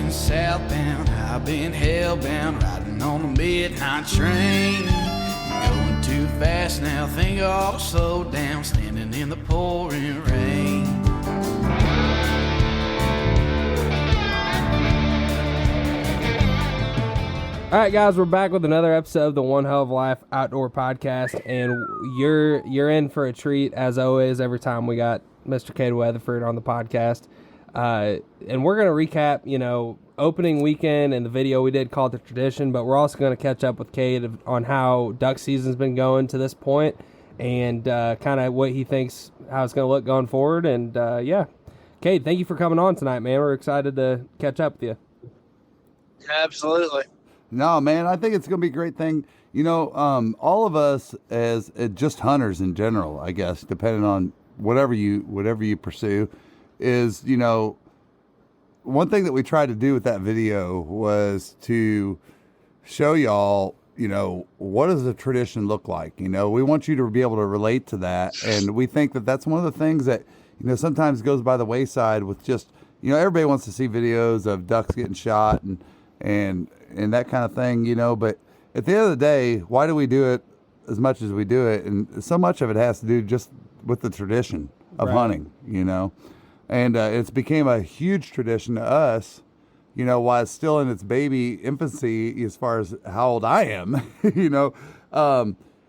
been southbound, I've been hellbound, riding on the midnight train. Going too fast now, think I'll slow down, standing in the pouring rain. All right, guys, we're back with another episode of the One Hell of a Life Outdoor Podcast, and you're in for a treat, as always, every time we got Mr. Kade Weatherford on the podcast. And we're going to recap, opening weekend and the video we did called The Tradition, but we're also going to catch up with Kade on how duck season's been going to this point and kind of what he thinks, how it's going to look going forward. And, Kade, thank you for coming on tonight, man. We're excited to catch up with you. Absolutely. No, man, I think it's going to be a great thing. All of us as just hunters in general, I guess, depending on whatever you pursue, is, one thing that we tried to do with that video was to show y'all, what does a tradition look like? We want you to be able to relate to that. And we think that that's one of the things that, sometimes goes by the wayside with just, everybody wants to see videos of ducks getting shot and that kind of thing, but at the end of the day, why do we do it as much as we do it? And so much of it has to do just with the tradition of hunting, and it's became a huge tradition to us, while it's still in its baby infancy as far as how old I am,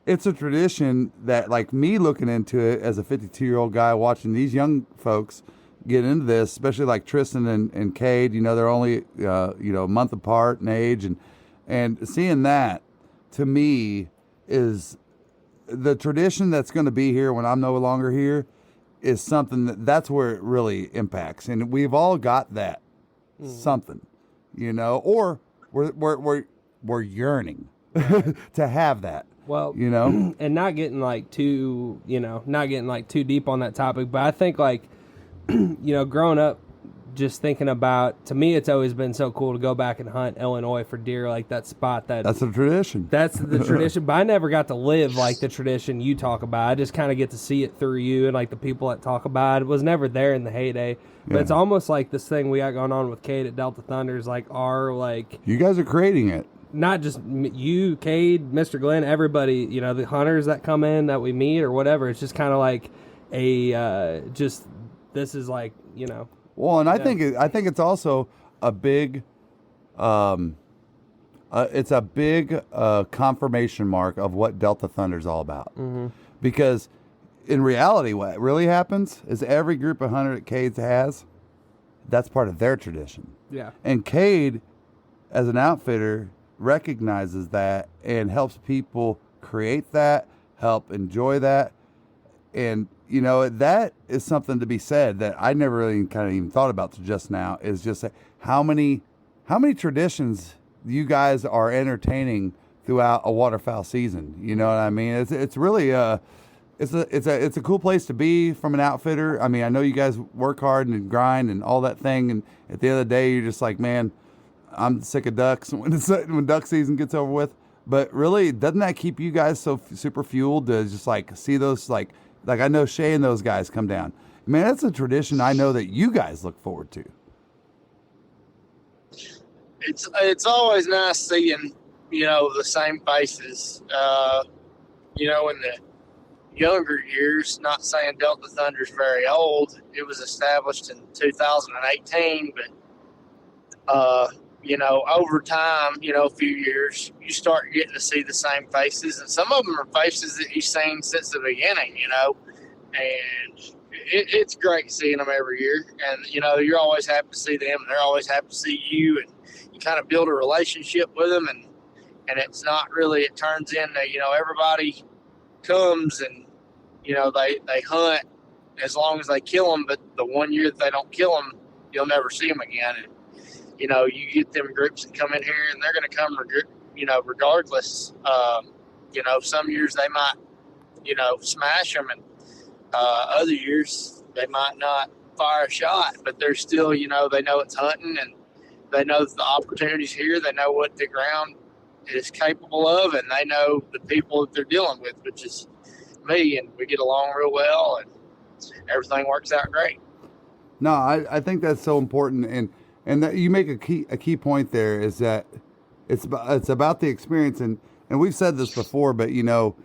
it's a tradition that, like me looking into it as a 52-year-old guy watching these young folks get into this, especially like Tristan and Kade, they're only, a month apart in age. And seeing that, to me, is the tradition that's going to be here when I'm no longer here is something that's where it really impacts. And we've all got that something, or we're yearning to have that. Well, and not getting too deep on that topic, but I think growing up, just thinking about, to me, it's always been so cool to go back and hunt Illinois for deer, like that spot. That's a tradition. That's the tradition, but I never got to live like the tradition you talk about. I just kind of get to see it through you and like the people that talk about it. Was never there in the heyday, but it's almost like this thing we got going on with Kade at Delta Thunder is you guys are creating it. Not just you, Kade, Mr. Glenn, everybody, the hunters that come in that we meet or whatever. It's just kind of like this is like, Well, and I think it's also a big, confirmation mark of what Delta Thunder is all about. Mm-hmm. Because in reality, what really happens is every group of hunter that Kade has, that's part of their tradition. Yeah. And Kade, as an outfitter, recognizes that and helps people create that, help enjoy that, and that is something to be said that I never really kind of even thought about till just now, is just how many traditions you guys are entertaining throughout a waterfowl season. You know what I mean? It's really it's a cool place to be from an outfitter. I mean, I know you guys work hard and grind and all that thing, and at the end of the day, you're just like, man, I'm sick of ducks when duck season gets over with. But really, doesn't that keep you guys so super fueled to just see those like I know Shay and those guys come down. Man, that's a tradition I know that you guys look forward to. It's always nice seeing, the same faces. In the younger years, not saying Delta Thunder's very old. It was established in 2018, but, over time, a few years, you start getting to see the same faces. And some of them are faces that you've seen since the beginning, and it's great seeing them every year. And, you're always happy to see them, and they're always happy to see you. And you kind of build a relationship with them. And it's not really, it turns into, everybody comes and, they hunt as long as they kill them. But the one year that they don't kill them, you'll never see them again. And, you get them groups that come in here and they're going to come, regardless. Some years they might, smash them, and other years they might not fire a shot, but they're still, they know it's hunting, and they know the opportunities here. They know what the ground is capable of, and they know the people that they're dealing with, which is me, and we get along real well, and everything works out great. No, I think that's so important, And that you make a key point there is that it's about the experience, and we've said this before, but you know,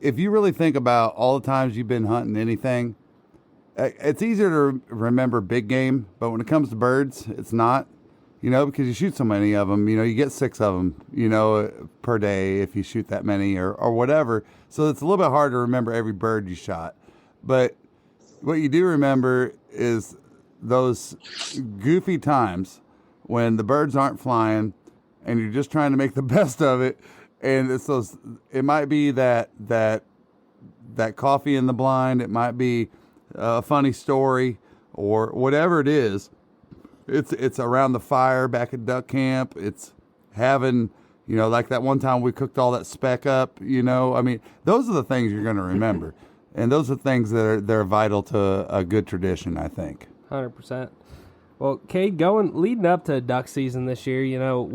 if you really think about all the times you've been hunting anything, it's easier to remember big game, but when it comes to birds, it's not, you know, because you shoot so many of them, you know, you get 6 of them, you know, per day if you shoot that many or whatever. So it's a little bit hard to remember every bird you shot. But what you do remember is those goofy times when the birds aren't flying and you're just trying to make the best of it. And it's those, it might be that coffee in the blind. It might be a funny story or whatever it is. It's around the fire back at duck camp. It's having, you know, like that one time we cooked all that speck up, you know, I mean, those are the things you're going to remember. And those are things that are vital to a good tradition, I think. 100%. Well, Kade, leading up to duck season this year, you know,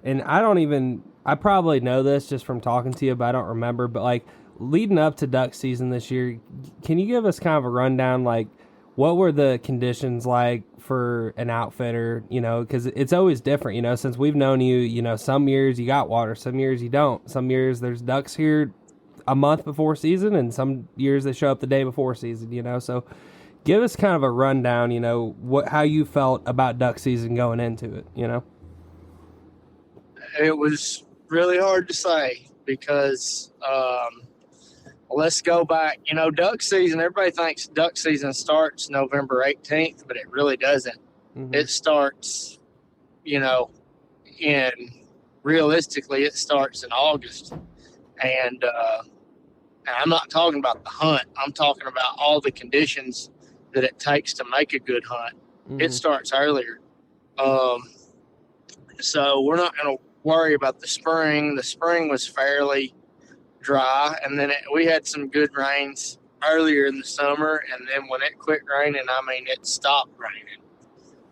and I probably know this just from talking to you, but I don't remember, but like leading up to duck season this year, can you give us kind of a rundown, like what were the conditions like for an outfitter, you know, because it's always different, you know, since we've known you, you know, some years you got water, some years you don't, some years there's ducks here a month before season, and some years they show up the day before season, you know, so give us kind of a rundown, you know, how you felt about duck season going into it, you know? It was really hard to say because let's go back. You know, duck season, everybody thinks duck season starts November 18th, but it really doesn't. Mm-hmm. It starts, you know, realistically, it starts in August. And I'm not talking about the hunt. I'm talking about all the conditions that it takes to make a good hunt. Mm-hmm. It starts earlier. So we're not going to worry about the spring. The spring was fairly dry, and then we had some good rains earlier in the summer, and then when it quit raining, I mean, it stopped raining.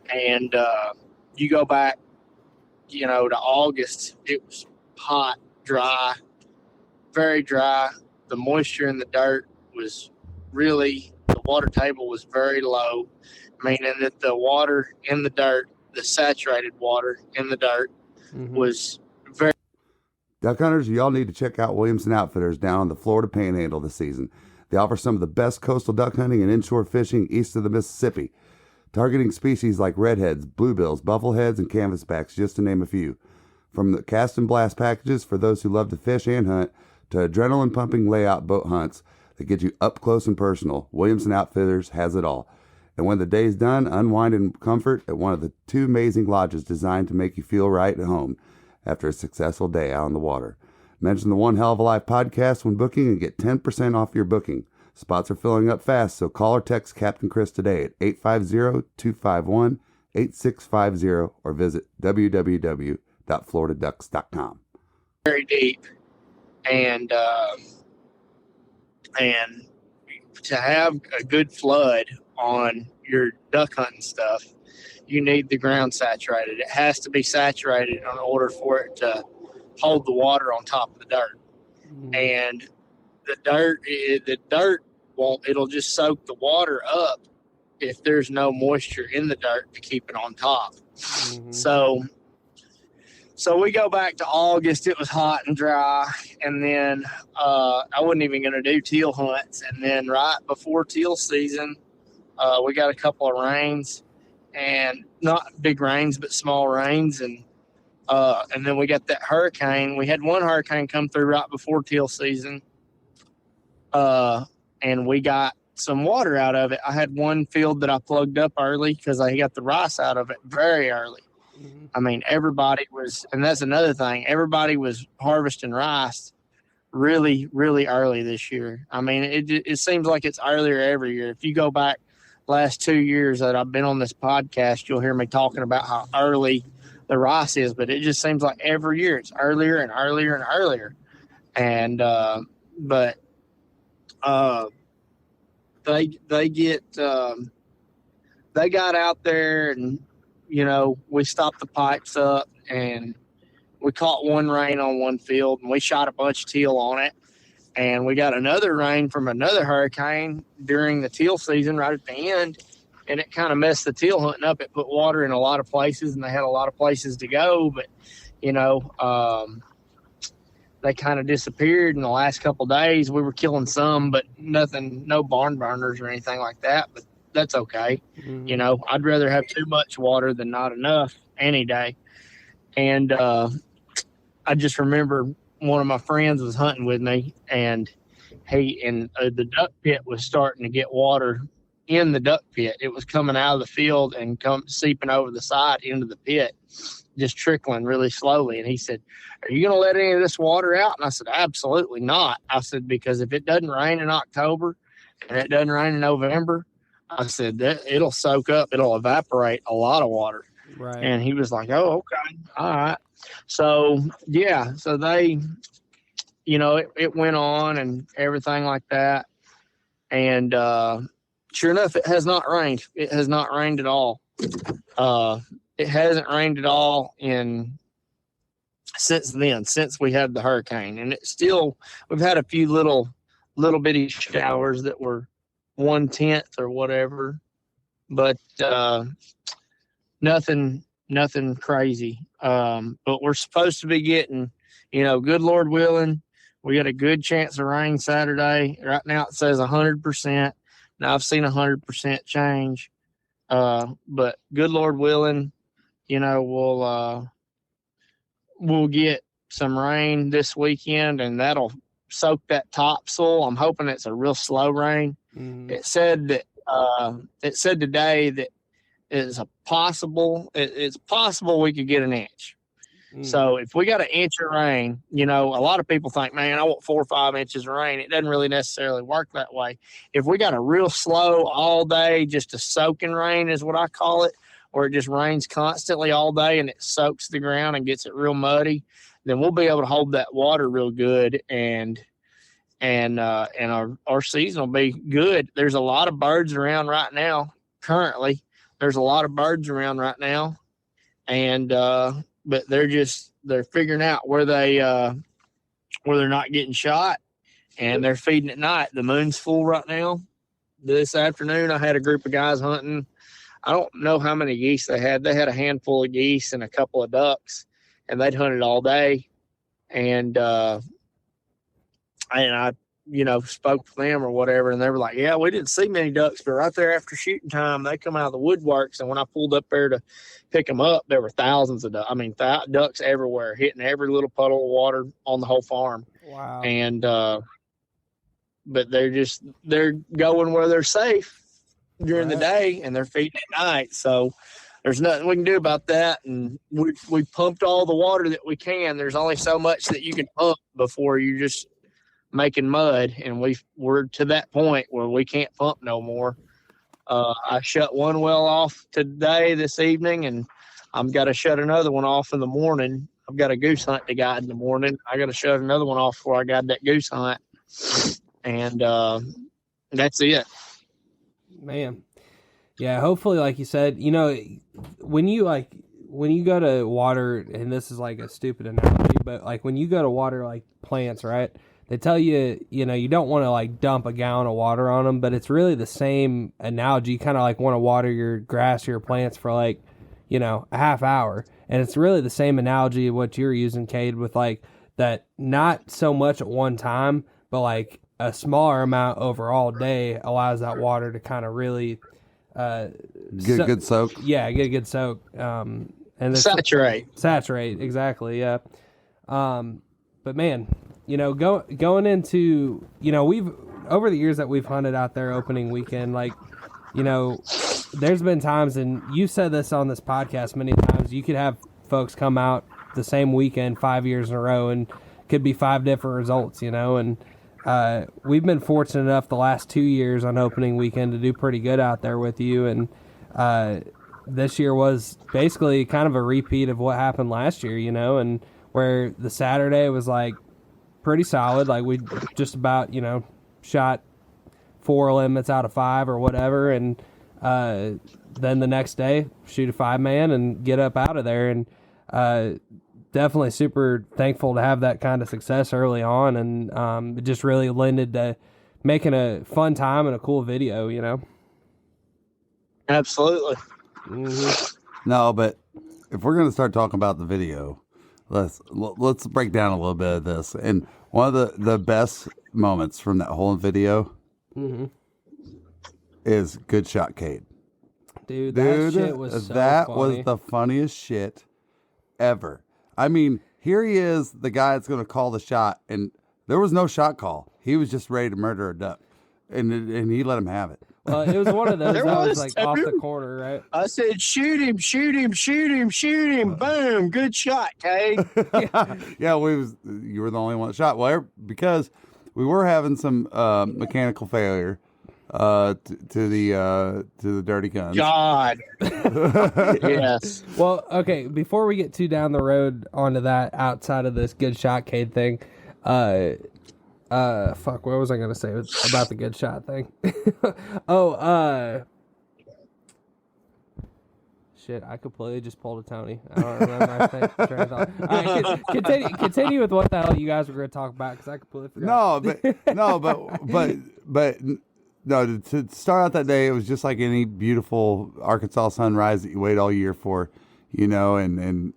And you go back, you know, to August, it was hot, dry, very dry. The moisture in the dirt was really, the water table was very low, meaning that the water in the dirt, the saturated water in the dirt, was very. Duck hunters, y'all need to check out Williamson Outfitters down on the Florida Panhandle this season. They offer some of the best coastal duck hunting and inshore fishing east of the Mississippi, targeting species like redheads, bluebills, buffleheads, and canvasbacks, just to name a few. From the cast and blast packages for those who love to fish and hunt, to adrenaline-pumping layout boat hunts that get you up close and personal, Williamson Outfitters has it all. And when the day's done, unwind in comfort at one of the 2 amazing lodges designed to make you feel right at home after a successful day out on the water. Mention the One Hell of a Life podcast when booking and get 10% off your booking. Spots are filling up fast, so call or text Captain Chris today at 850-251-8650 or visit www.floridaducks.com. Very deep. And to have a good flood on your duck hunting stuff, you need the ground saturated. It has to be saturated in order for it to hold the water on top of the dirt. Mm-hmm. And the dirt it'll just soak the water up if there's no moisture in the dirt to keep it on top. Mm-hmm. So we go back to August. It was hot and dry, and then I wasn't even going to do teal hunts. And then right before teal season, we got a couple of rains, and not big rains, but small rains. And then we got that hurricane. We had one hurricane come through right before teal season, and we got some water out of it. I had one field that I plugged up early because I got the rice out of it very early. Mm-hmm. I mean, everybody was, and that's another thing, everybody was harvesting rice really, really early this year. I mean, it seems like it's earlier every year. If you go back last 2 years that I've been on this podcast, you'll hear me talking about how early the rice is, but it just seems like every year it's earlier and earlier and earlier. And, they got out there and, you know, we stopped the pipes up and we caught one rain on one field and we shot a bunch of teal on it. And we got another rain from another hurricane during the teal season right at the end. and it kind of messed the teal hunting up. It put water in a lot of places, and they had a lot of places to go, but they kind of disappeared in the last couple of days. We were killing some, but nothing, no barn burners or anything like that, but that's okay. Mm-hmm. I'd rather have too much water than not enough any day. And I just remember one of my friends was hunting with me, and the duck pit was starting to get water in the duck pit. It was coming out of the field and seeping over the side into the pit, just trickling really slowly. And he said, "Are you going to let any of this water out?" And I said, "Absolutely not." I said, "Because if it doesn't rain in October and it doesn't rain in November," I said, "that it'll soak up, it'll evaporate a lot of water." Right. And he was like, "Oh, okay. All right." So, yeah. So they, it went on and everything like that. And sure enough, it has not rained. It has not rained at all. It hasn't rained at all since we had the hurricane. And we've had a few little bitty showers that were 1/10 or whatever, but nothing crazy. But we're supposed to be getting, good Lord willing, we got a good chance of rain Saturday. Right now it says 100%. Now I've seen 100% change. But good Lord willing, we'll get some rain this weekend, and that'll soak that topsoil. I'm hoping it's a real slow rain. Mm-hmm. It said today that it's possible we could get an inch. So if we got an inch of rain, a lot of people think, man, I want 4 or 5 inches of rain. It doesn't really necessarily work that way. If we got a real slow all day, just a soaking rain is what I call it, or it just rains constantly all day and it soaks the ground and gets it real muddy, then we'll be able to hold that water real good, and our season will be good. There's a lot of birds around right now. Currently, there's a lot of birds around right now, and but they're figuring out where they're not getting shot, and they're feeding at night. The moon's full right now. This afternoon, I had a group of guys hunting. I don't know how many geese they had. They had a handful of geese and a couple of ducks, and they'd hunted all day. And I spoke to them or whatever, and they were like, "Yeah, we didn't see many ducks, but right there after shooting time, they come out of the woodworks." And when I pulled up there to pick them up, there were thousands of ducks. I mean, ducks everywhere, hitting every little puddle of water on the whole farm. Wow. And but they're going where they're safe during the day, and they're feeding at night. So there's nothing we can do about that. And we pumped all the water that we can. There's only so much that you can pump before you just making mud, and we're to that point where we can't pump no more. I shut one well off this evening, and I've got to shut another one off in the morning. I've got a goose hunt to guide in the morning. I got to shut another one off before I guide that goose hunt, and that's it. Man, yeah. Hopefully, like you said, when you go to water, and this is like a stupid analogy, but like when you go to water like plants, right? They tell you, you don't want to like dump a gallon of water on them, but it's really the same analogy. You kind of like want to water your grass or your plants for like, a half hour. And it's really the same analogy of what you're using, Kade, with like that not so much at one time, but like a smaller amount over all day allows that water to kind of really get a good soak. Yeah, get a good soak. And saturate, exactly, yeah. But man, going into, we've, over the years that we've hunted out there opening weekend, like, there's been times, and you said this on this podcast many times, you could have folks come out the same weekend 5 years in a row and could be 5 different results, and we've been fortunate enough the last 2 years on opening weekend to do pretty good out there with you, and this year was basically kind of a repeat of what happened last year, and where the Saturday was like pretty solid, like we just about shot 4 limits out of 5 or whatever, and then the next day shoot a 5-man and get up out of there, and definitely super thankful to have that kind of success early on, and it just really lended to making a fun time and a cool video. Absolutely. No, but if we're going to start talking about the video, let's break down a little bit of this. And one of the best moments from that whole video is good shot, Kade. Dude, that shit was so funny. Was the funniest shit ever. I mean, here he is, the guy that's going to call the shot, and there was no shot call. He was just ready to murder a duck, and he let him have it. Well, it was one of those that was like too. off the corner, right? I said, shoot him, shoot him, shoot him, shoot him. Boom. Good shot, Kade. Yeah, you were the only one that shot. Well, because we were having some mechanical failure to the dirty guns. God. Yes. Well, okay, before we get too down the road onto that outside of this good shot Kade thing, fuck, what was I gonna say about the good shot thing? Shit, I completely just pulled a Tony. I don't remember my train of thought. All right, continue with what the hell you guys were going to talk about, because I completely forgot. No, to start out that day, it was just like any beautiful Arkansas sunrise that you wait all year for, and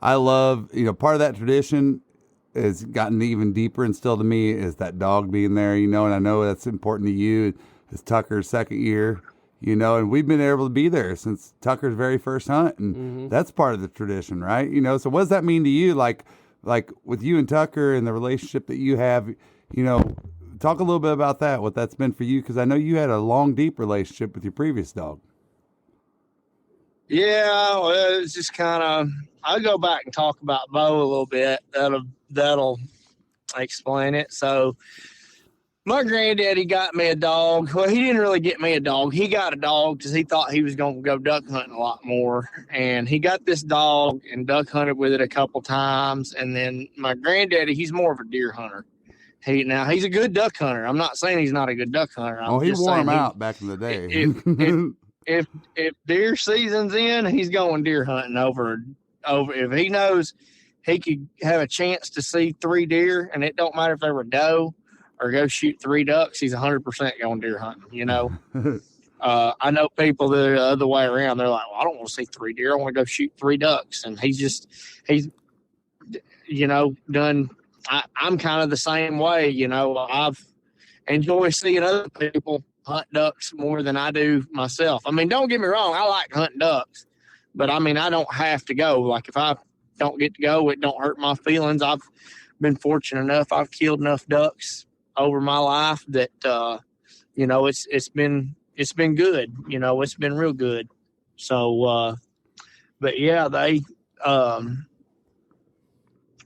I love, part of that tradition has gotten even deeper instilled to me is that dog being there, and I know that's important to you. It's Tucker's second year, and we've been able to be there since Tucker's very first hunt, and that's part of the tradition, right? So what does that mean to you? Like with you and Tucker and the relationship that you have, talk a little bit about that, what that's been for you, because I know you had a long, deep relationship with your previous dog. Yeah, well, it's just kind of, I'll go back and talk about Bo a little bit. That'll explain it. So my granddaddy got me a dog. Well, he didn't really get me a dog. He got a dog because he thought he was going to go duck hunting a lot more. And he got this dog and duck hunted with it a couple times. And then my granddaddy, he's more of a deer hunter. Now he's a good duck hunter. I'm not saying he's not a good duck hunter. He wore him out back in the day. If deer season's in, he's going deer hunting over. If he knows he could have a chance to see 3 deer, and it don't matter if they were doe or go shoot 3 ducks, he's 100% going deer hunting. I know people that are the other way around. They're like, well, I don't want to see 3 deer. I want to go shoot 3 ducks. And he's done. I'm kind of the same way. I've enjoyed seeing other people hunt ducks more than I do myself. I mean, don't get me wrong. I like hunting ducks, but I mean, I don't have to go. Like if I don't get to go, it don't hurt my feelings. I've been fortunate enough. I've killed enough ducks over my life that, it's been good. It's been real good. So, but yeah, they,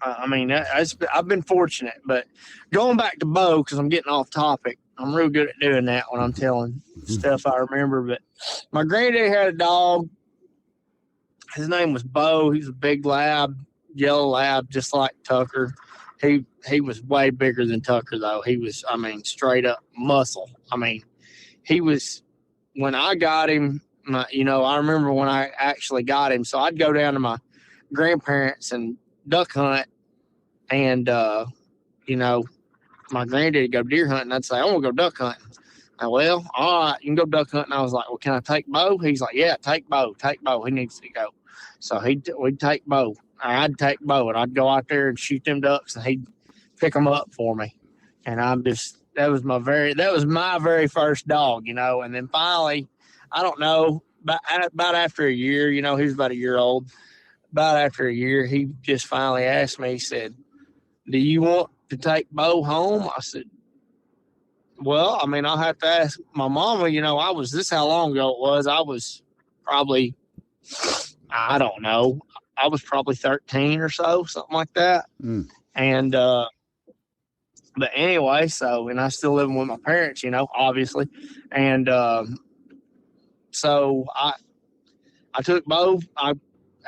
I've been fortunate, but going back to Bo, because I'm getting off topic, I'm real good at doing that when I'm telling stuff I remember. But my granddad had a dog. His name was Bo. He was a big lab, yellow lab, just like Tucker. He was way bigger than Tucker, though. He was, straight up muscle. He was, when I got him, I remember when I actually got him. So I'd go down to my grandparents and duck hunt, and my granddad would go deer hunting. I'd say, I want to go duck hunting. Well, all right, you can go duck hunting. I was like, well, can I take Bo? He's like, yeah, take Bo. He needs to go. So we'd take Bo. I'd take Bo, and I'd go out there and shoot them ducks, and he'd pick them up for me. And that was my very first dog, And then finally, I don't know, about after a year, he was about a year old. About after a year, he just finally asked me, he said, do you want to take Bo home? I said, well, I'll have to ask my mama. This is how long ago it was. I was probably, I don't know, I was probably 13 or so, something like that. And, but anyway, and I still living with my parents, obviously. And so I took Bo. I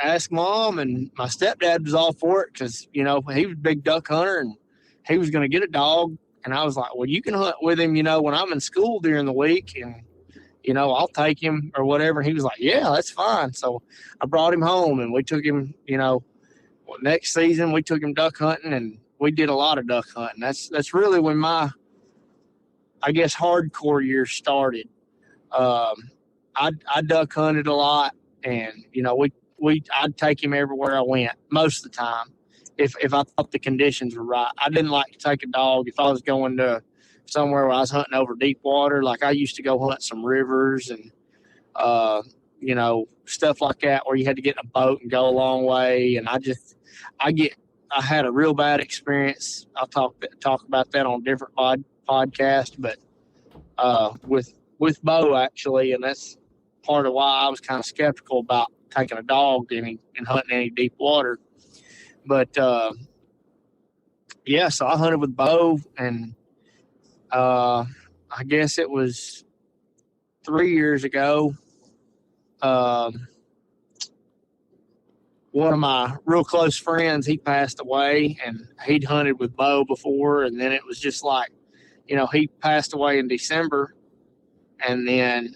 asked Mom, and my stepdad was all for it because, he was a big duck hunter and he was going to get a dog. And I was like, well, you can hunt with him, when I'm in school during the week, and, I'll take him or whatever. And he was like, yeah, that's fine. So I brought him home, and we took him, next season we took him duck hunting, and we did a lot of duck hunting. That's really when my, I guess, hardcore years started. I I duck hunted a lot, and I'd take him everywhere I went most of the time. If I thought the conditions were right, I didn't like to take a dog if I was going to somewhere where I was hunting over deep water. Like I used to go hunt some rivers and stuff like that where you had to get in a boat and go a long way. And I had a real bad experience. I'll talk about that on a different podcast, but with Bo actually, and that's part of why I was kind of skeptical about taking a dog and hunting any deep water. But so I hunted with Bo, and I guess it was 3 years ago. One of my real close friends, he passed away, and he'd hunted with Bo before, and then it was just like, he passed away in December, and then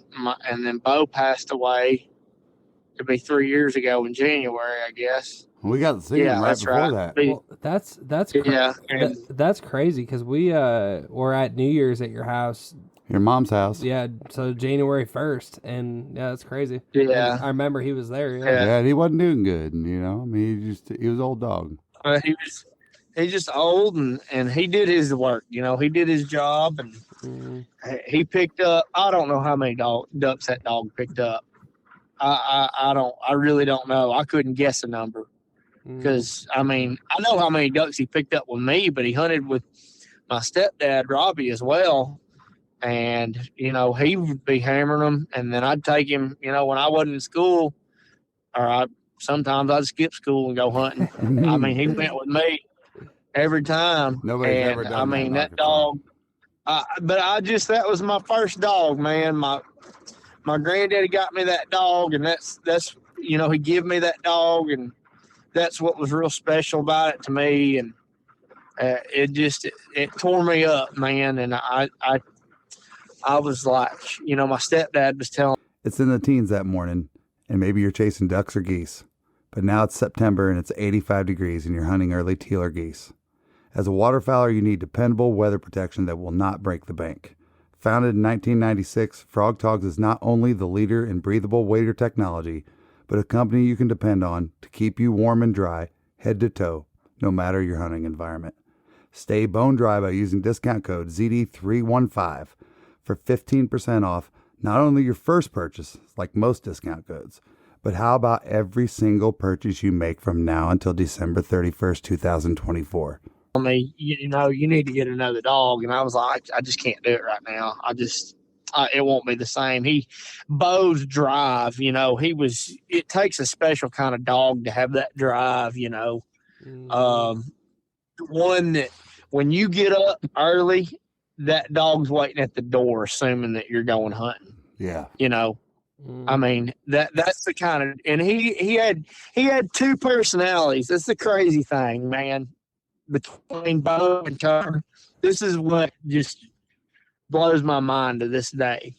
Bo passed away. It'd be 3 years ago in January, I guess. We got to see him right before that. Well, that's crazy because we were at New Year's at your house. Your mom's house. Yeah, so January 1st, and yeah, that's crazy. Yeah, and I remember he was there. Yeah, he wasn't doing good, I mean, he was old dog. He's just old, and he did his work. He did his job, and he picked up. I don't know how many ducks that dog picked up. I really don't know. I couldn't guess a number. Because, I know how many ducks he picked up with me, but he hunted with my stepdad, Robbie, as well. And, he would be hammering them. And then I'd take him, when I wasn't in school, or sometimes I'd skip school and go hunting. He went with me every time. Nobody's ever done that. That dog. That was my first dog, man. My granddaddy got me that dog, and that's he gave me that dog, and that's what was real special about it to me. And it tore me up, man. And I was like, my stepdad was telling. It's in the teens that morning, and maybe you're chasing ducks or geese. But now it's September, and it's 85 degrees, and you're hunting early teal or geese. As a waterfowler, you need dependable weather protection that will not break the bank. Founded in 1996, Frog Togs is not only the leader in breathable wader technology, but a company you can depend on to keep you warm and dry, head to toe, no matter your hunting environment. Stay bone dry by using discount code ZD315 for 15% off not only your first purchase, like most discount codes, but how about every single purchase you make from now until December 31st, 2024? You need to get another dog. And I was like, I just can't do it right now. It won't be the same. Bo's drive, it takes a special kind of dog to have that drive, one that when you get up early, that dog's waiting at the door, assuming that you're going hunting. Yeah. That's the kind of, and he had two personalities. That's the crazy thing, man. Between Bo and Tucker, this is what just blows my mind to this day.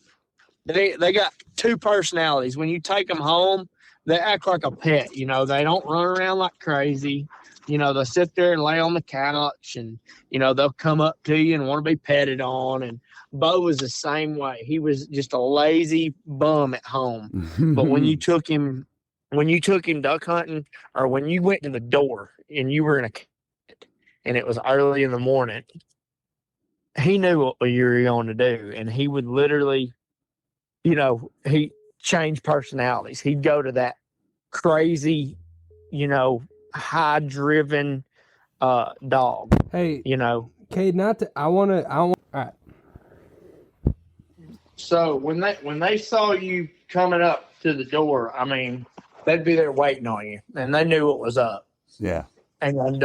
They got two personalities. When you take them home, they act like a pet. They don't run around like crazy. They'll sit there and lay on the couch, and they'll come up to you and want to be petted on. And Bo was the same way. He was just a lazy bum at home. But when you took him duck hunting, or when you went to the door and you were in a and it was early in the morning, he knew what you were going to do. And he would literally, he changed personalities. He'd go to that crazy, high driven dog. Hey, Kade, all right. So when they saw you coming up to the door, they'd be there waiting on you, and they knew what was up. Yeah. And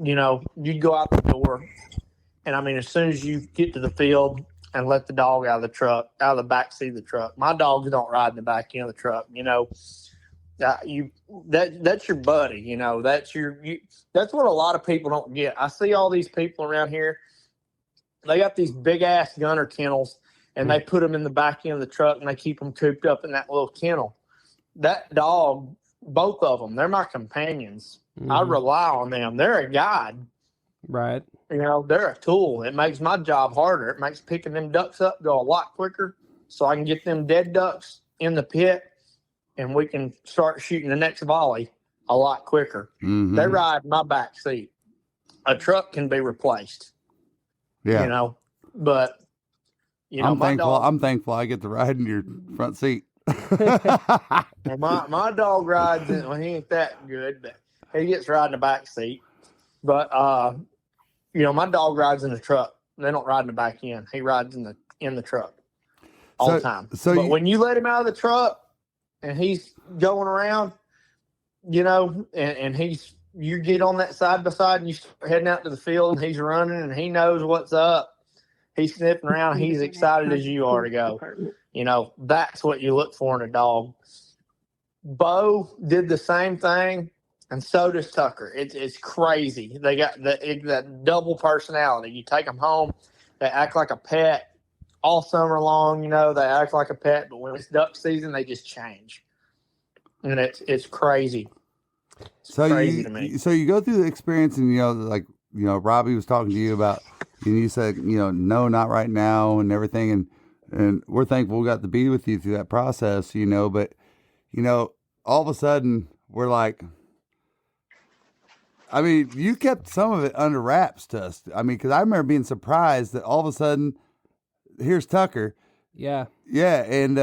you'd go out the door, and as soon as you get to the field and let the dog out of the back seat of the truck. My dogs don't ride in the back end of the truck. That's your buddy. That's what a lot of people don't get. I see all these people around here. They got these big ass gunner kennels, and they put them in the back end of the truck, and they keep them cooped up in that little kennel. That dog, both of them, they're my companions. Mm-hmm. I rely on them. They're a guide. Right. They're a tool. It makes my job harder. It makes picking them ducks up go a lot quicker, so I can get them dead ducks in the pit, and we can start shooting the next volley a lot quicker. Mm-hmm. They ride my back seat. A truck can be replaced. Yeah. You know, but you know, I'm thankful I get to ride in your front seat. my dog rides in, well, he ain't that good, but he gets to ride in the back seat. But you know, my dog rides in the truck. They don't ride in the back end. He rides in the truck all the time. But when you let him out of the truck and he's going around, you know, and you get on that side by side and you start heading out to the field and he's running and he knows what's up. He's sniffing around. He's excited as you are to go. You know, that's what you look for in a dog. Bo did the same thing, and so does Tucker. It's crazy. They got that double personality. You take them home, they act like a pet all summer long. You know, they act like a pet, but when it's duck season, they just change, and it's crazy. It's crazy to me. So you go through the experience, and you know, like you know, Robbie was talking to you about, and you said, you know, no, not right now, and everything, and we're thankful we got to be with you through that process, you know, but you know, all of a sudden we're like, I mean, you kept some of it under wraps to us. I mean, because I remember being surprised that all of a sudden, here's Tucker. Yeah. Yeah, and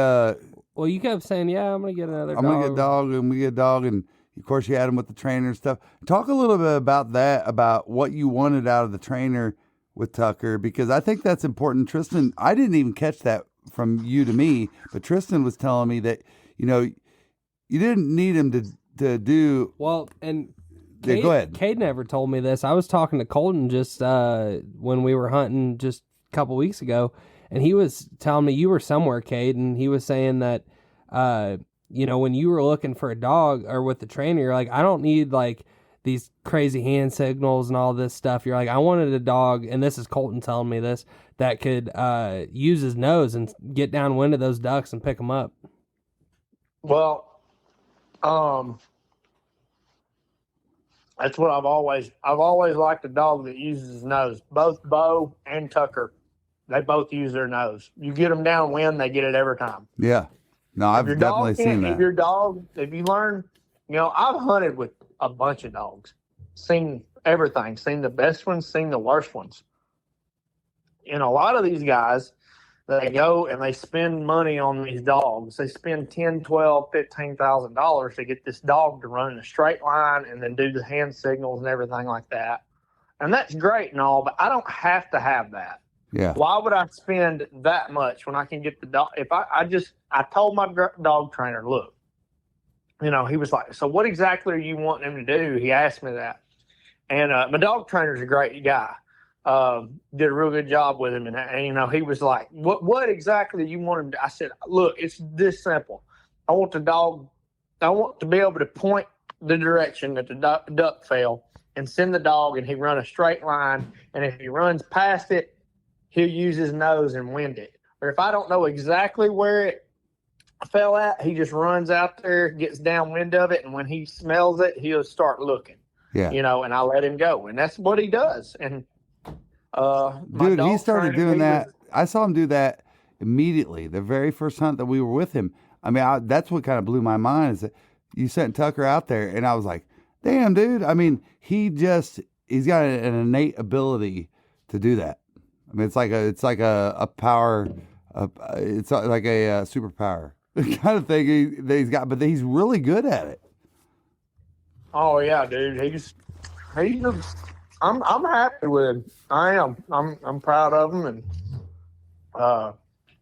well, you kept saying, "Yeah, I'm gonna get another dog. I'm gonna get a dog, and we get a dog," and of course, you had him with the trainer and stuff. Talk a little bit about that, about what you wanted out of the trainer with Tucker, because I think that's important. Tristan, I didn't even catch that from you to me, but Tristan was telling me that, you know, you didn't need him to do well. And yeah, go ahead. Kade never told me this. I was talking to Colton just when we were hunting just a couple weeks ago, and he was telling me you were somewhere, Kade, and he was saying that you know, when you were looking for a dog or with the trainer, you're like, I don't need like these crazy hand signals and all this stuff. You're like, I wanted a dog, and this is Colton telling me this, that could use his nose and get downwind of those ducks and pick them up. Well, that's what I've always liked, a dog that uses his nose. Both Bo and Tucker, they both use their nose. You get them downwind, they get it every time. Yeah. No, I've definitely seen that. If you learn, you know, I've hunted with a bunch of dogs, seen everything, seen the best ones, seen the worst ones. And a lot of these guys, they go and they spend money on these dogs. They spend $10,000, $12,000, $15,000 to get this dog to run in a straight line and then do the hand signals and everything like that. And that's great and all, but I don't have to have that. Yeah. Why would I spend that much when I can get the dog? If I told my dog trainer, look, you know, he was like, so what exactly are you wanting him to do? He asked me that. And my dog trainer's a great guy. Did a real good job with him. And you know, he was like, what exactly do you want him to do? I said, look, it's this simple. I want to be able to point the direction that the duck fell and send the dog, and he run a straight line. And if he runs past it, he'll use his nose and wind it. Or if I don't know exactly where it fell at, he just runs out there, gets downwind of it, and when he smells it, he'll start looking. Yeah. You know, and I let him go. And that's what he does. And dude, he started doing that. I saw him do that immediately. The very first hunt that we were with him. I mean, that's what kind of blew my mind, is that you sent Tucker out there, and I was like, damn, dude. I mean, he's got an innate ability to do that. I mean, it's like a power, it's like a superpower kind of thing that he's got, but he's really good at it. Oh yeah, dude. I'm happy with him. I am. I'm proud of him, and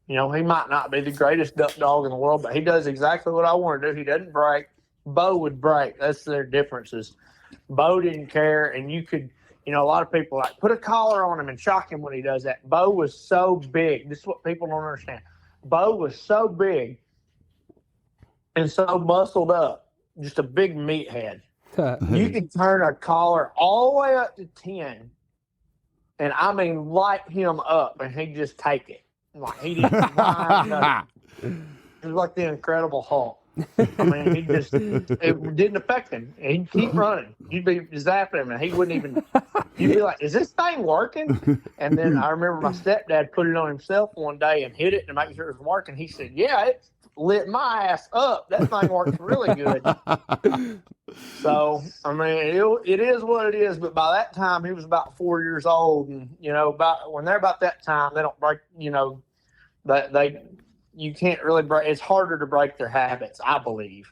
you know, he might not be the greatest duck dog in the world, but he does exactly what I want to do. He doesn't break. Bo would break. That's their differences. Bo didn't care, and you could. You know, a lot of people like put a collar on him and shock him when he does that. Bo was so big. This is what people don't understand. Bo was so big and so muscled up, just a big meathead. You could turn a collar all the way up to 10, and I mean light him up, and he'd just take it. Like he didn't mind. It was like the Incredible Hulk. I mean, it didn't affect him. He'd keep running. You'd be zapping him, and he wouldn't even. You'd be like, "Is this thing working?" And then I remember my stepdad put it on himself one day and hit it to make sure it was working. He said, "Yeah, lit my ass up. That thing works really good. So, I mean, it is what it is. But by that time, he was about 4 years old. And, about when they're about that time, they don't break, you can't really break. It's harder to break their habits, I believe.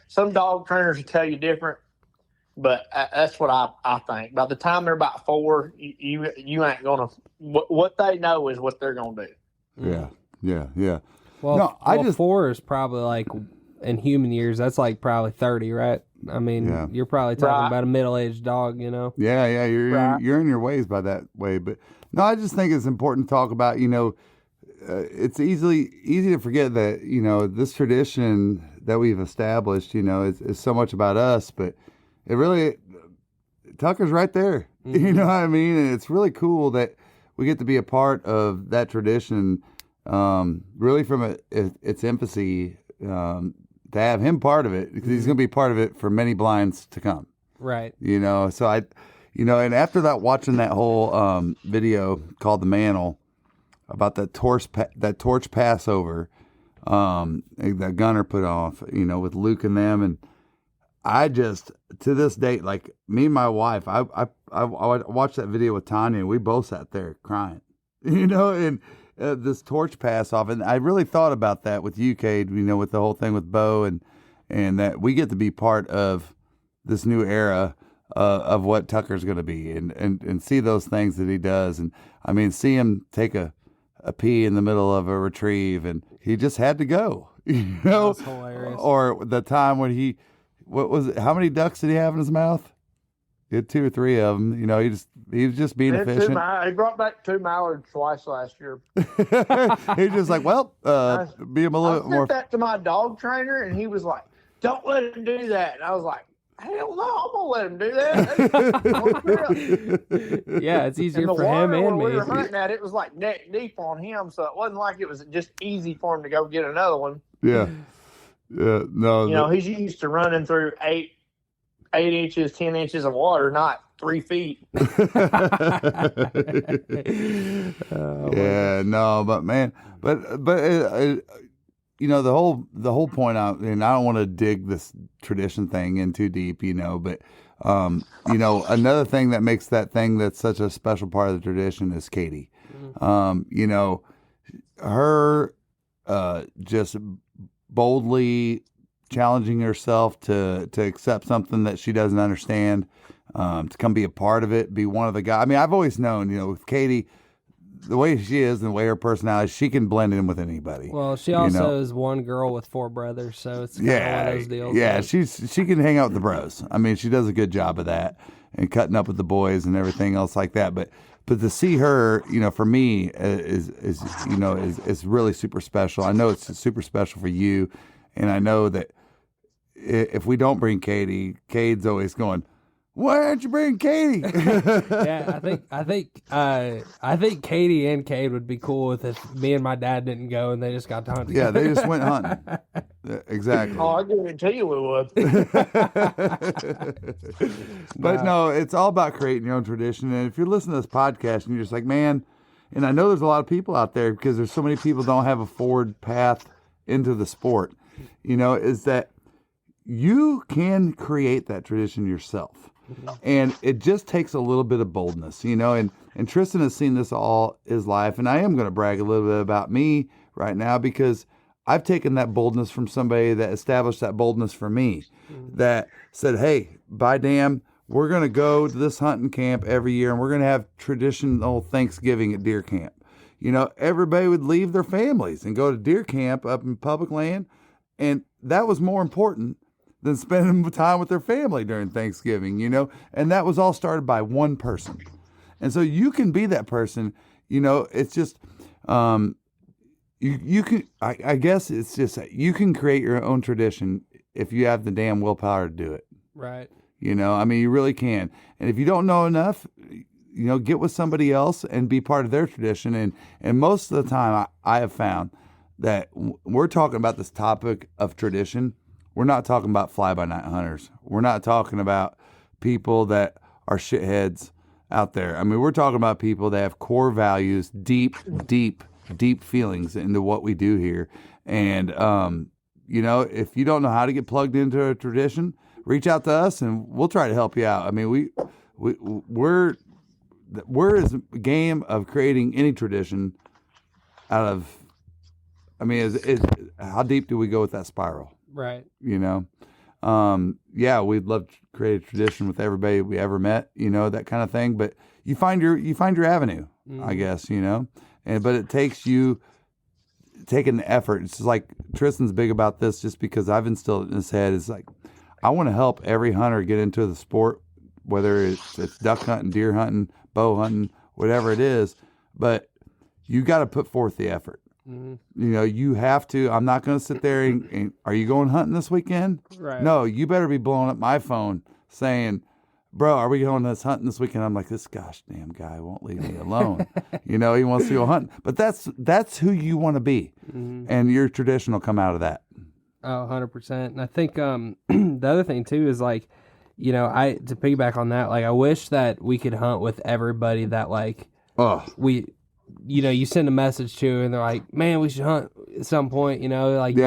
Some dog trainers will tell you different. But that's what I think. By the time they're about 4, you ain't gonna. What they know is what they're gonna do. Yeah. Well, no, 4 is probably like in human years. That's like probably 30, right? I mean, you're probably talking about a middle-aged dog. Yeah. Right. You're in your ways by that way. But no, I just think it's important to talk about. It's easy to forget that this tradition that we've established. Is so much about us, but it really, Tucker's right there. Mm-hmm. You know what I mean? And it's really cool that we get to be a part of that tradition, really from its infancy, to have him part of it, because he's going to be part of it for many blinds to come. Right. So and after that, watching that whole video called The Mantle about that torch Passover that Gunner put off, with Luke and them, and I just, to this date, like me and my wife, I watched that video with Tanya, and we both sat there crying, and this torch pass off. And I really thought about that with you, Kade, with the whole thing with Bo, and that we get to be part of this new era of what Tucker's going to be, and see those things that he does. And I mean, see him take a pee in the middle of a retrieve, and he just had to go, That's hilarious. Or the time when what was it? How many ducks did he have in his mouth? He had 2 or 3 of them. He was just being efficient. He brought back 2 mallards twice last year. He's just like, be a little bit more. I sent that to my dog trainer, and he was like, "Don't let him do that." And I was like, "Hell no, I'm gonna let him do that." Yeah, it's easier for him and me. We were hunting at it was like neck deep on him, so it wasn't like it was just easy for him to go get another one. Yeah. Yeah, no. He's used to running through 8 inches, 10 inches of water, not 3 feet. But man, the whole point out, and I don't want to dig this tradition thing in too deep, but another thing that makes that thing that's such a special part of the tradition is Kade. Her just boldly challenging herself to accept something that she doesn't understand, to come be a part of it, be one of the guys. I mean, I've always known, with Kade, the way she is and the way her personality, she can blend in with anybody. Well, she also is one girl with 4 brothers, so it's kind of one of those deals. Yeah, she can hang out with the bros. I mean, she does a good job of that and cutting up with the boys and everything else like that. But to see her, for me is really super special. I know it's super special for you, and I know that if we don't bring Cade's always going, "Why aren't you bringing Kade?" Yeah, I think Kade and Kade would be cool with if me and my dad didn't go and they just got to hunt. Yeah, they just went hunting. Exactly. Oh, I guarantee you we would. But no, it's all about creating your own tradition. And if you're listening to this podcast and you're just like, man, and I know there's a lot of people out there, because there's so many people don't have a forward path into the sport, is that you can create that tradition yourself. And it just takes a little bit of boldness, and Tristan has seen this all his life. And I am going to brag a little bit about me right now, because I've taken that boldness from somebody that established that boldness for me, that said, hey, by damn, we're going to go to this hunting camp every year, and we're going to have traditional Thanksgiving at deer camp. Everybody would leave their families and go to deer camp up in public land. And that was more important than spending time with their family during Thanksgiving, and that was all started by one person. And so you can be that person, it's just, you can, I guess it's just, you can create your own tradition if you have the damn willpower to do it. Right. I mean, you really can. And if you don't know enough, get with somebody else and be part of their tradition. And most of the time I have found that we're talking about this topic of tradition. We're not talking about fly-by-night hunters. We're not talking about people that are shitheads out there. I mean, we're talking about people that have core values, deep feelings into what we do here. And, you know, if you don't know how to get plugged into a tradition, reach out to us and we'll try to help you out. I mean, we're as game of creating any tradition out of, I mean, how deep do we go with that spiral? Right. You know? Yeah, we'd love to create a tradition with everybody we ever met, you know, that kind of thing. But you find your avenue, I guess, you know, but it takes you taking the effort. It's like Tristan's big about this, just because I've instilled it in his head. Is like, I want to help every hunter get into the sport, whether it's duck hunting, deer hunting, bow hunting, whatever it is. But you got to put forth the effort. You know, you have to. I'm not going to sit there and are you going hunting this weekend? Right. No, you better be blowing up my phone saying, bro, are we going this hunting this weekend? I'm like, this gosh damn guy won't leave me alone. You know, he wants to go hunting. But that's who you want to be. And your tradition will come out of that. Oh, 100%. And I think the other thing too is like, you know, to piggyback on that, like I wish that we could hunt with everybody that like you know, you send a message to and they're like, man, we should hunt at some point, you know, like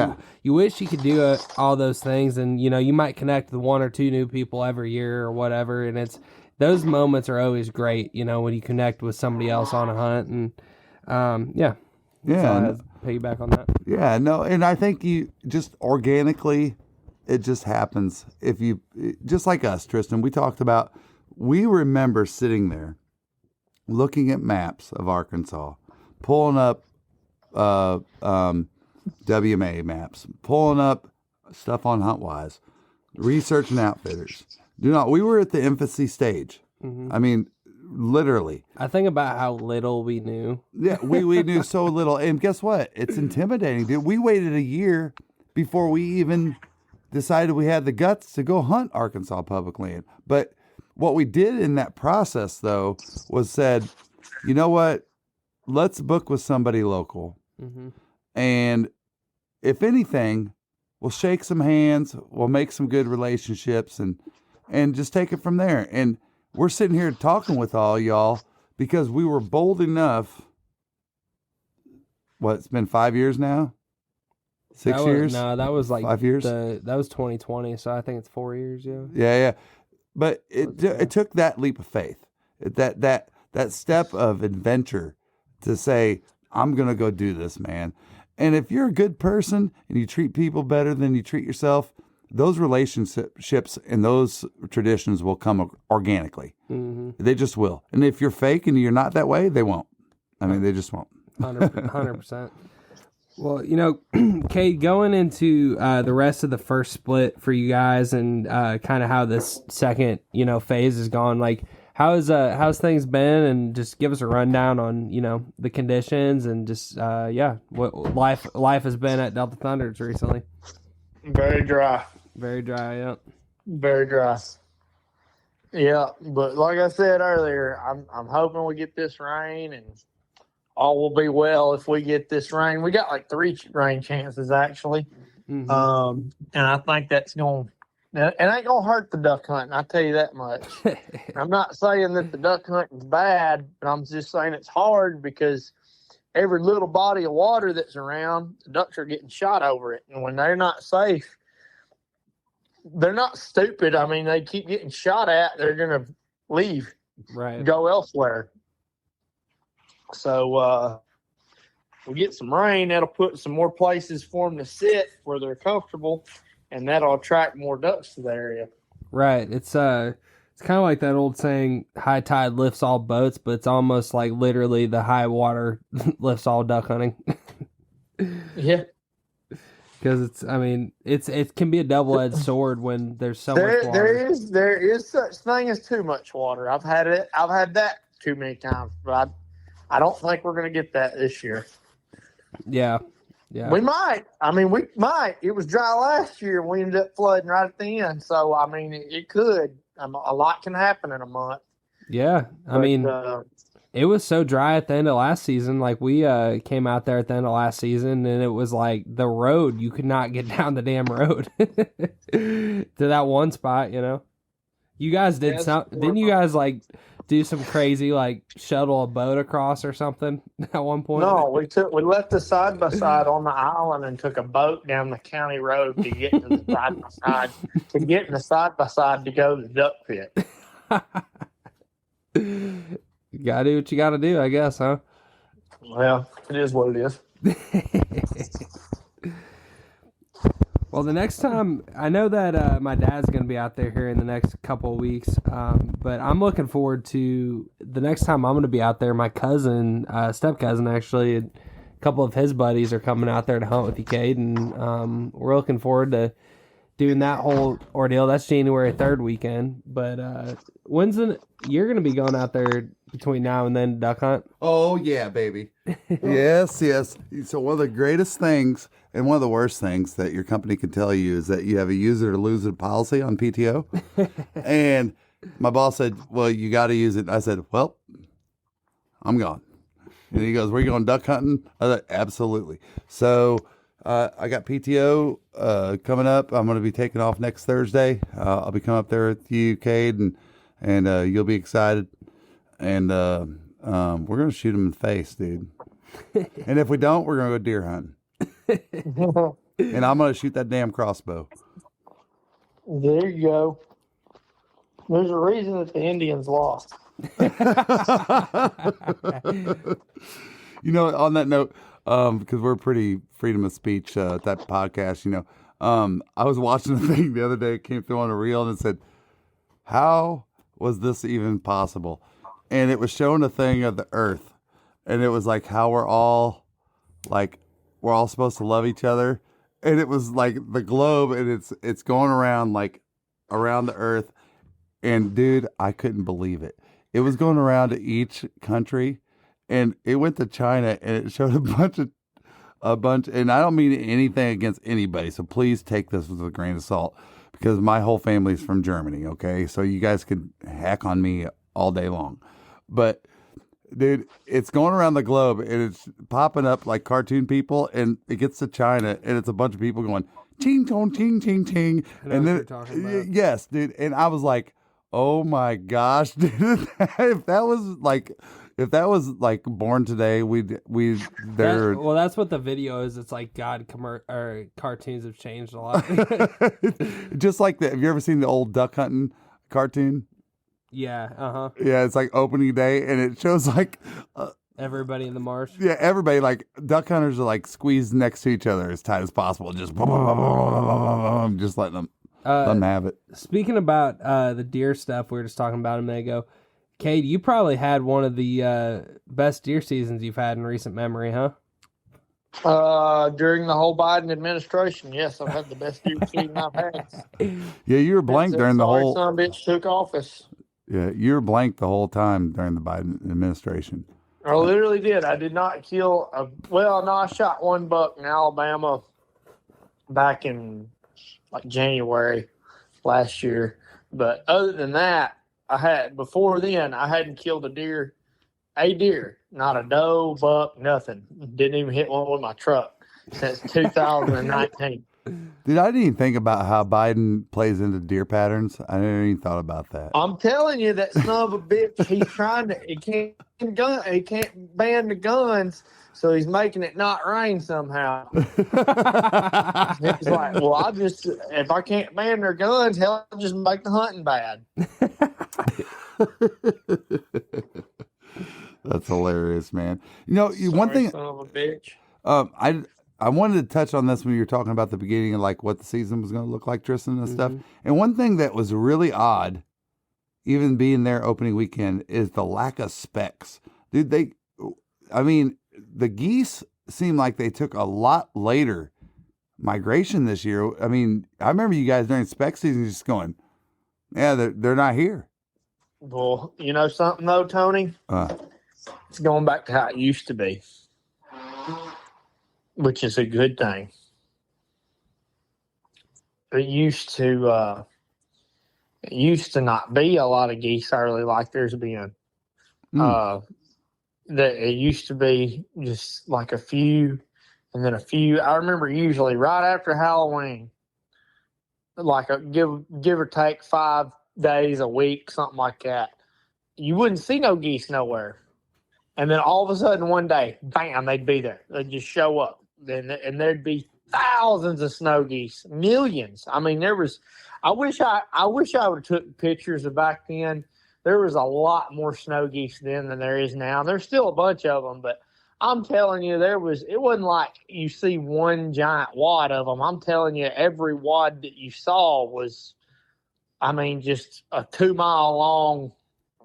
you wish you could do all those things, and you know, you might connect with one or two new people every year or whatever, and it's those moments are always great, you know, when you connect with somebody else on a hunt. And piggyback on that. Yeah, no, and I think you just organically, it just happens. If you, just like us, Tristan, we remember sitting there looking at maps of Arkansas, pulling up WMA maps, pulling up stuff on HuntWise, researching outfitters. We were at the infancy stage. I mean, literally. I think about how little we knew. Yeah, we knew so little. And guess what? It's intimidating, dude. We waited a year before we even decided we had the guts to go hunt Arkansas public land. But what we did in that process, though, was said, you know what? Let's book with somebody local. And if anything, we'll shake some hands. We'll make some good relationships and just take it from there. And we're sitting here talking with all y'all because we were bold enough. What, it's been 5 years now? 6 years? No, that was like 5 years. That was 2020, so I think it's 4 years. Yeah. But it took that leap of faith, that step of adventure to say, I'm going to go do this, man. And if you're a good person and you treat people better than you treat yourself, those relationships and those traditions will come organically. They just will. And if you're fake and you're not that way, they won't. I mean, they just won't. 100%. Well, you know, Kate, going into the rest of the first split for you guys and kind of how this second, you know, phase has gone, like how's things been, and just give us a rundown on, you know, the conditions and just what life has been at Delta Thunders recently. Very dry. Yeah. Very dry. Yeah, but like I said earlier, I'm hoping we get this rain and all will be well if we get this rain. We got like 3 rain chances actually. And I think it ain't gonna hurt the duck hunting. I tell you that much. I'm not saying that the duck hunting's bad, but I'm just saying it's hard because every little body of water that's around, the ducks are getting shot over it. And when they're not safe, they're not stupid. I mean, they keep getting shot at, they're gonna leave, go elsewhere. So we get some rain, that'll put some more places for them to sit where they're comfortable, and that'll attract more ducks to the area. Right. It's kind of like that old saying, high tide lifts all boats, but it's almost like literally the high water lifts all duck hunting. Yeah. Because it can be a double-edged sword when there's so much water. There is such thing as too much water. I've had that too many times, but I don't think we're going to get that this year. Yeah. We might. I mean, we might. It was dry last year. We ended up flooding right at the end. So, I mean, it could. A lot can happen in a month. Yeah. It was so dry at the end of last season. Like, we came out there at the end of last season, and it was like the road. You could not get down the damn road to that one spot, you know. You guys did Didn't you guys, like, do some crazy like shuttle a boat across or something at one point? No, we left the side by side on the island and took a boat down the county road to get to the side by side to go to the duck pit. You gotta do what you gotta do, I guess, huh? Well, it is what it is. Well, the next time, I know that my dad's going to be out there here in the next couple of weeks, but I'm looking forward to the next time I'm going to be out there. My cousin, step-cousin actually, a couple of his buddies are coming out there to hunt with you, Kade, and we're looking forward to doing that whole ordeal. That's January 3rd weekend, but you're going to be going out there between now and then to duck hunt? Oh, yeah, baby. Yes. So one of the greatest things and one of the worst things that your company can tell you is that you have a use it or lose it policy on PTO. And my boss said, well, you got to use it. I said, well, I'm gone. And he goes, where you going duck hunting? I said, absolutely. So I got PTO coming up. I'm going to be taking off next Thursday. I'll be coming up there with you, Kade, and you'll be excited. And we're going to shoot him in the face, dude. And if we don't, we're going to go deer hunting. And I'm going to shoot that damn crossbow. There you go. There's a reason that the Indians lost. You know, on that note, because we're pretty freedom of speech that podcast, you know, I was watching a thing the other day. It came through on a reel and it said, how was this even possible? And it was showing a thing of the earth. And it was like how we're all supposed to love each other. And it was like the globe, and it's going around like around the earth. And dude, I couldn't believe it. It was going around to each country, and it went to China, and it showed a bunch. And I don't mean anything against anybody, so please take this with a grain of salt, because my whole family's from Germany. Okay, so you guys could hack on me all day long, but dude, it's going around the globe, and it's popping up like cartoon people, and it gets to China, and it's a bunch of people going ching chong ching ching ching, and then yes, dude, and I was like, oh my gosh, dude, if that was like born today, that's what the video is. It's like cartoons have changed a lot. Just like that. Have you ever seen the old duck hunting cartoon? Yeah, Yeah, it's like opening day, and it shows like everybody in the marsh. Yeah, everybody, like duck hunters are like squeezed next to each other as tight as possible, just letting them have it. Speaking about the deer stuff we were just talking about a minute ago, Kade, you probably had one of the best deer seasons you've had in recent memory, huh? During the whole Biden administration, yes, I've had the best deer season I've had. Yeah, you were blank during the whole. Son of a bitch took office. Yeah, you were blank the whole time during the Biden administration. I literally did. I did not kill I shot one buck in Alabama back in like January last year. But other than that, before then, I hadn't killed a deer, not a doe, buck, nothing. Didn't even hit one with my truck since 2019. Dude, I didn't even think about how Biden plays into deer patterns. I never even thought about that. I'm telling you, that son of a bitch, he can't ban the guns, so he's making it not rain somehow. He's like, well, if I can't ban their guns, hell, I'll just make the hunting bad. That's hilarious, man. You know, one thing, son of a bitch. I wanted to touch on this when you were talking about the beginning of like what the season was going to look like, Tristan, and stuff. And one thing that was really odd, even being there opening weekend, is the lack of specs. Dude, the geese seem like they took a lot later migration this year. I mean, I remember you guys during spec season just going, yeah, they're not here. Well, you know something though, Tony? It's going back to how it used to be, which is a good thing. It used to not be a lot of geese early like there's been. That it used to be just like a few, and then a few. I remember usually right after Halloween, like give or take 5 days a week, something like that. you wouldn't see no geese nowhere. And then all of a sudden one day, bam, they'd be there. They'd just show up. And there'd be thousands of snow geese, millions. I mean, I wish I would have took pictures of back then. There was a lot more snow geese then than there is now. There's still a bunch of them, but I'm telling you, it wasn't like you see one giant wad of them. I'm telling you, every wad that you saw was, I mean, just a 2-mile long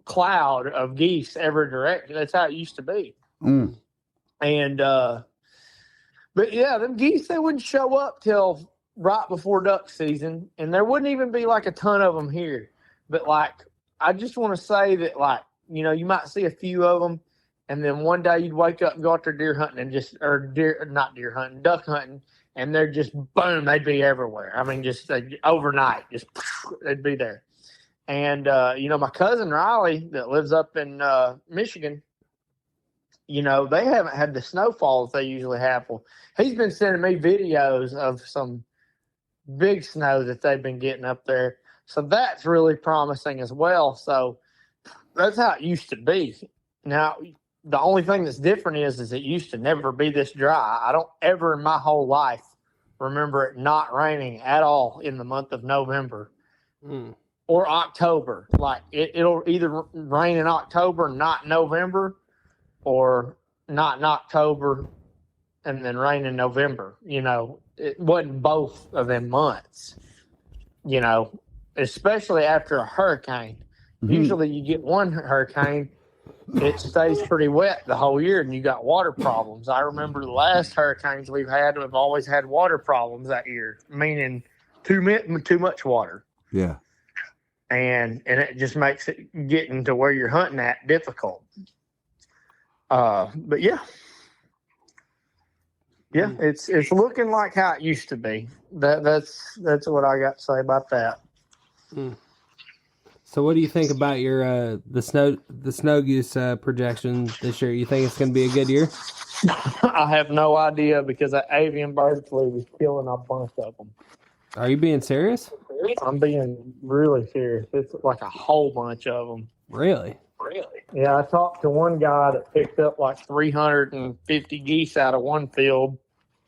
cloud of geese every direction. That's how it used to be. And but yeah, them geese, they wouldn't show up till right before duck season, and there wouldn't even be like a ton of them here. But like, I just want to say that, like, you know, you might see a few of them, and then one day you'd wake up and go out there deer hunting not deer hunting, duck hunting, and they're just boom, they'd be everywhere. I mean, just overnight, just they'd be there. And, you know, my cousin Riley that lives up in Michigan, you know, they haven't had the snowfall that they usually have. Well, he's been sending me videos of some big snow that they've been getting up there. So that's really promising as well. So that's how it used to be. Now, the only thing that's different is it used to never be this dry. I don't ever in my whole life remember it not raining at all in the month of November. Or October. Like it'll either rain in October, not November, or not in October and then rain in November. You know, it wasn't both of them months, you know, especially after a hurricane. Usually you get one hurricane, it stays pretty wet the whole year and you got water problems. I remember the last hurricanes we've always had water problems that year, meaning too much water. Yeah. And it just makes it getting to where you're hunting at difficult. But yeah, it's looking like how it used to be. That's what I got to say about that. So, what do you think about your the snow goose projection this year? You think it's going to be a good year? I have no idea because that avian bird flu was killing a bunch of them. Are you being serious? I'm being really serious. It's like a whole bunch of them. Really? Yeah, I talked to one guy that picked up like 350 geese out of one field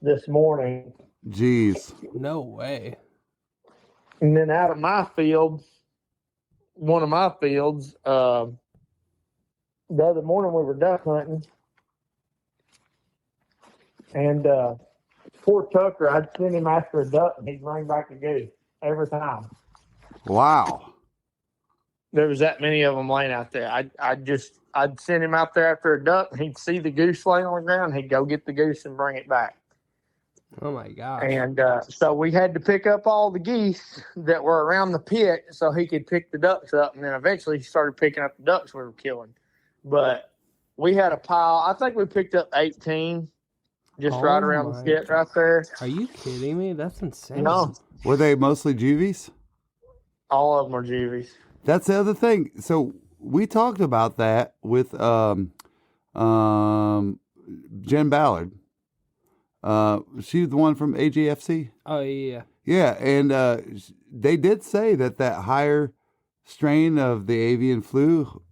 this morning. Jeez. No way. And then out of my field, one of my fields, the other morning we were duck hunting. And poor Tucker, I'd send him after a duck and he'd bring back a goose every time. Wow. There was that many of them laying out there. I'd send him out there after a duck and he'd see the goose laying on the ground. He'd go get the goose and bring it back. Oh my gosh. And so we had to pick up all the geese that were around the pit so he could pick the ducks up. And then eventually he started picking up the ducks we were killing. But we had a pile. I think we picked up 18 just right around the pit right there. Are you kidding me? That's insane. No. Were they mostly juvies? All of them are juvies. That's the other thing. So we talked about that with Jen Ballard. She's the one from AGFC. Oh, yeah. Yeah, and they did say that higher strain of the avian flu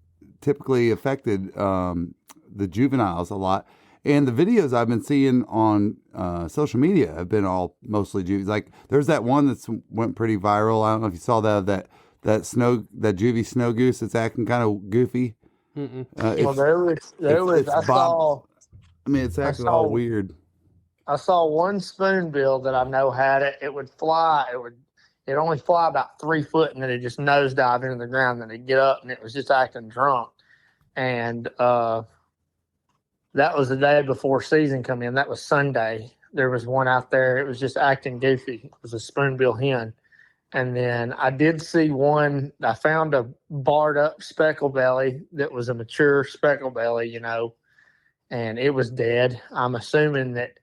typically affected the juveniles a lot. And the videos I've been seeing on social media have been all mostly juvies. Like there's that one that's went pretty viral. I don't know if you saw that juvie snow goose that's acting kind of goofy. Well, there was. I mean, it's acting all weird. I saw one spoonbill that I know had it. It would fly. It only fly about 3 foot, and then it just nosedive into the ground. Then it'd get up, and it was just acting drunk. And that was the day before season come in. That was Sunday. There was one out there. It was just acting goofy. It was a spoonbill hen. And then I did see one. I found a barred up speckle belly that was a mature speckle belly, you know, and it was dead. I'm assuming that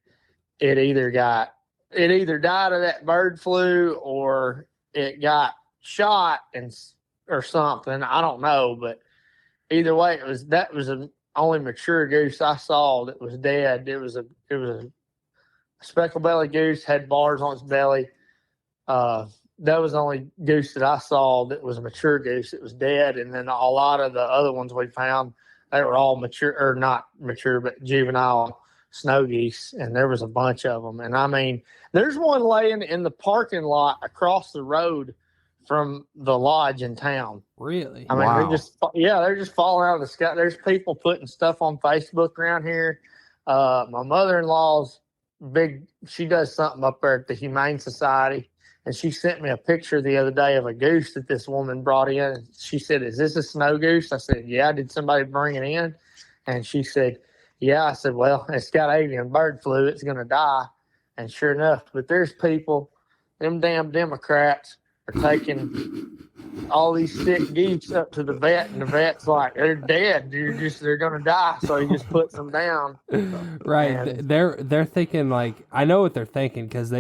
it either died of that bird flu or it got shot or something. I don't know, but either way, that was the only mature goose I saw that was dead. It was a speckle belly goose, had bars on its belly. that was the only goose that I saw that was a mature goose. It was dead, and then a lot of the other ones we found, they were all mature, or not mature, but juvenile snow geese, and there was a bunch of them. And I mean, there's one laying in the parking lot across the road from the lodge in town. Really? I mean, Wow. they're just falling out of the sky. There's people putting stuff on Facebook around here. My mother-in-law's she does something up there at the Humane Society, and she sent me a picture the other day of a goose that this woman brought in. She said, "Is this a snow goose?" I said, "Yeah." "Did somebody bring it in?" And she said, "Yeah." I said, "Well, it's got avian bird flu. It's going to die." And sure enough, but there's people, them damn Democrats are taking all these sick geese up to the vet, and the vet's like, "They're dead. They're going to die." So he just puts them down. Right. And They're thinking, like, I know what they're thinking, because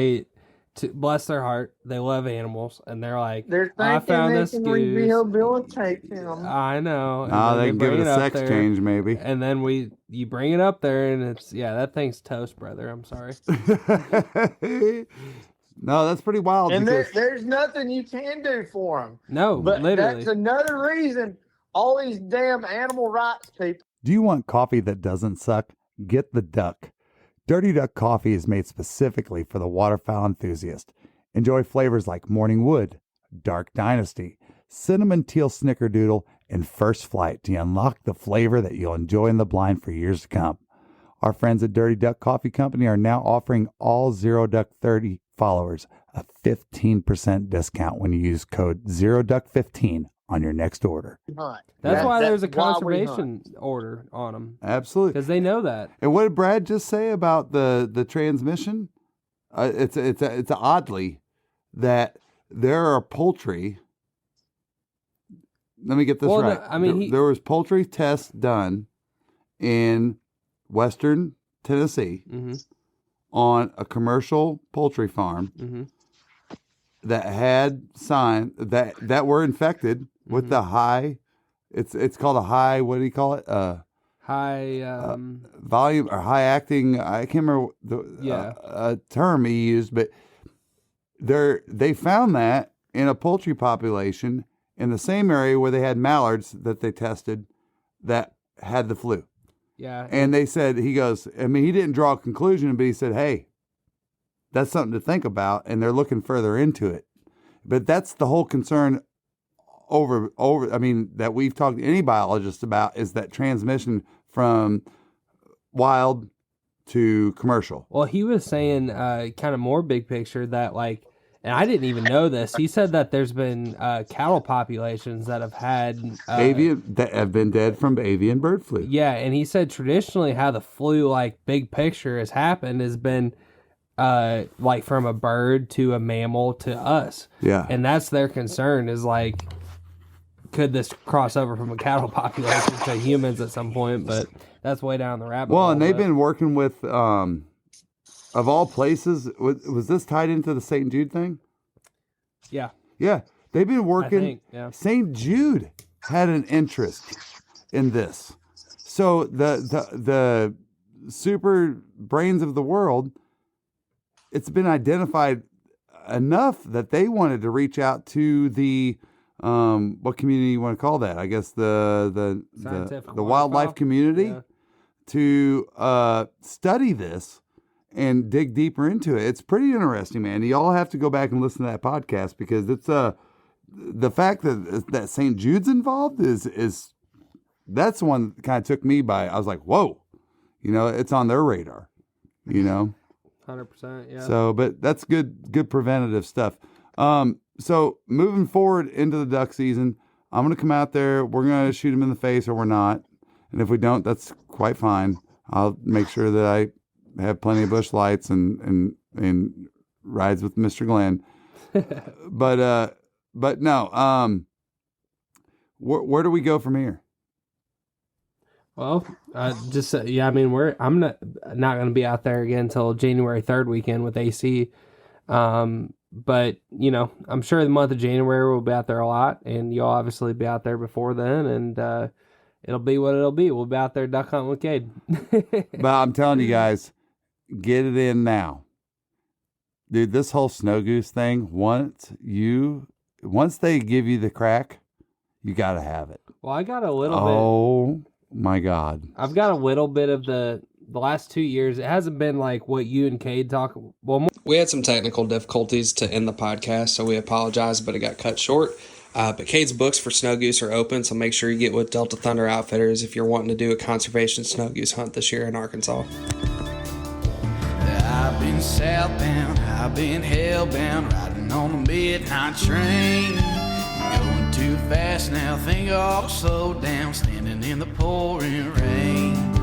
bless their heart, they love animals, and they're like, they're I thinking found they this can goose. rehabilitate them. I know. And Oh, then they can give bring it a up sex there, change, maybe. and then you bring it up there, and it's, that thing's toast, brother. I'm sorry. No, that's pretty wild. And because there's nothing you can do for them. No, But literally. that's another reason all these damn animal rights people. Do you want coffee that doesn't suck? Get the Duck. Dirty Duck coffee is made specifically for the waterfowl enthusiast. Enjoy flavors like Morning Wood, Dark Dynasty, Cinnamon Teal Snickerdoodle, and First Flight to unlock the flavor that you'll enjoy in the blind for years to come. Our friends at Dirty Duck Coffee Company are now offering all Zero Duck 30 followers a 15% discount when you use code ZeroDuck15 on your next order. That's why there's a why we conservation order on them, Absolutely. because they know that. And what did Brad just say about the transmission? It's oddly that there are poultry. Let me get this right. No, I mean, there was poultry tests done in Western Tennessee Mm-hmm. on a commercial poultry farm Mm-hmm. that had signs that were infected with the high. It's called a high. What do you call it? High Volume or high acting. I can't remember the term he used, but they found that in a poultry population in the same area where they had mallards that they tested that had the flu. Yeah. And they said, he goes, I mean, he didn't draw a conclusion, but he said, hey, that's something to think about, and they're looking further into it. But that's the whole concern that we've talked to any biologist about, is that transmission from wild to commercial. Well, he was saying kind of more big picture that, like, and I didn't even know this. He said that there's been cattle populations that have had avian that have been dead from avian bird flu. Yeah, and he said traditionally how the flu, like, big picture has happened has been like from a bird to a mammal to us. Yeah. And that's their concern, is like, could this cross over from a cattle population to humans at some point? But that's way down the rabbit hole. Well, and they've been working with of all places, was this tied into the St. Jude thing? Yeah. Yeah. They've been working. I think, yeah. St. Jude had an interest in this. So the super brains of the world, it's been identified enough that they wanted to reach out to the what community you want to call that? I guess the wildlife community to study this and dig deeper into it. It's pretty interesting, man. Y'all have to go back and listen to that podcast, because it's the fact that St. Jude's involved is that's the one that kind of took me by. I was like, whoa, it's on their radar, 100%, yeah. So, but that's good preventative stuff. So moving forward into the duck season, I'm going to come out there. We're going to shoot them in the face, or we're not. And if we don't, that's quite fine. I'll make sure that I have plenty of bush lights and rides with Mr. Glenn. But no, where do we go from here? Well, just I mean, I'm not going to be out there again until January 3rd weekend with AC. But I'm sure the month of January we'll be out there a lot, and you'll obviously be out there before then, and it'll be what it'll be. We'll be out there duck hunting with Kade. But I'm telling you guys, get it in now. dude, this whole snow goose thing, once they give you the crack, you got to have it. Well, I got a little bit. Oh my God. I've got a little bit of the last 2 years. It hasn't been like what you and Kade talk. Well, we had some technical difficulties to end the podcast, so we apologize, but it got cut short. But Cade's books for snow goose are open, so make sure you get with Delta Thunder Outfitters if you're wanting to do a conservation snow goose hunt this year in Arkansas. I've been southbound, I've been hellbound, riding on the midnight train. Going too fast now, think I'll slow down, standing in the pouring rain.